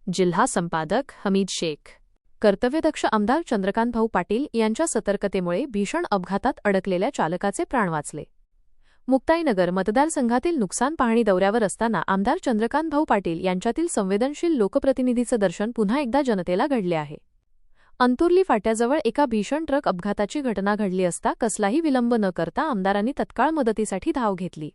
जिल्हा संपादक हमीद शेख। कर्तव्यदक्ष आमदार चंद्रकांत भाऊ पाटील यांच्या सतर्कतेमुळे भीषण अपघातात अडकलेल्या चालकाचे प्राण वाचले। मुक्ताईनगर मतदारसंघातील नुकसान पाहणी दौऱ्यावर असताना आमदार चंद्रकांत भाऊ पाटील यांच्यातील संवेदनशील लोकप्रतिनिधीचं दर्शन पुन्हा एकदा जनतेला घडले आहे। अंतुर्ली फाट्याजवळ एका भीषण ट्रक अपघाताची घटना घडली असता कसलाही विलंब न करता आमदारांनी तत्काळ मदतीसाठी धाव घेतली।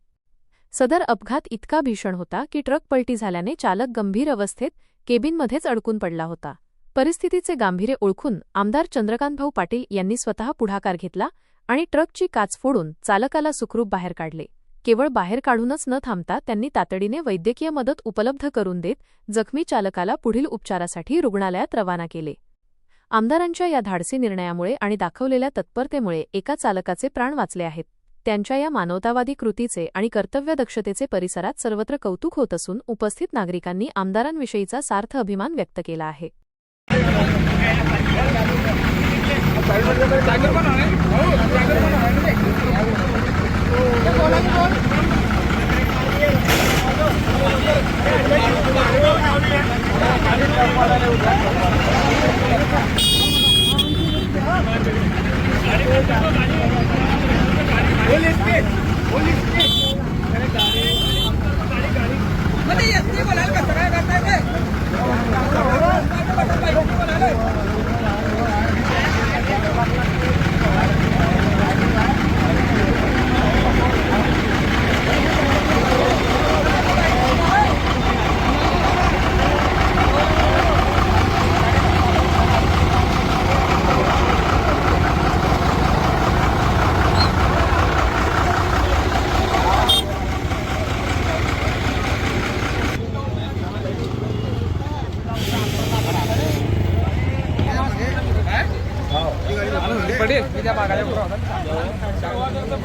सदर अपघात इतका भीषण होता की ट्रक पलटी झाल्याने चालक गंभीर अवस्थेत केबिनमध्येच अडकून पडला होता। परिस्थितीचे गांभीर्य ओळखून आमदार चंद्रकांत भाऊ पाटील यांनी स्वतः पुढाकार घेतला आणि ट्रकची काच फोडून चालकाला सुखरूप बाहेर काढले। केवळ बाहेर काढूनच न थांबता त्यांनी तातडीने वैद्यकीय मदत उपलब्ध करून देत जखमी चालकाला पुढील उपचारासाठी रुग्णालयात रवाना केले। आमदारांच्या या धाडसी निर्णयामुळे आणि दाखवलेल्या तत्परतेमुळे एका चालकाचे प्राण वाचले आहेत। त्यांच्या या मानवतावादी कृतीचे आणि कर्तव्यदक्षतेचे परिसरात सर्वत्र कौतुक होत असून उपस्थित नागरिकांनी आमदारांविषयीचा सार्थ अभिमान व्यक्त केला आहे।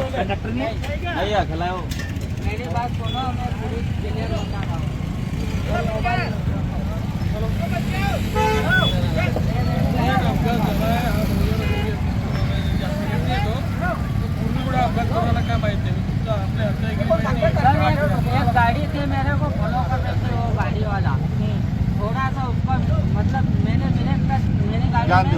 कंडक्टर नहीं आइए खिलाओ मेरी बात सुनो मैं पूरी क्लियर होना एक गाड़ी थी मेरे को फॉलो कर रहे थे वो गाड़ी वाला थोड़ा सा उसका मतलब मैंने गाड़ी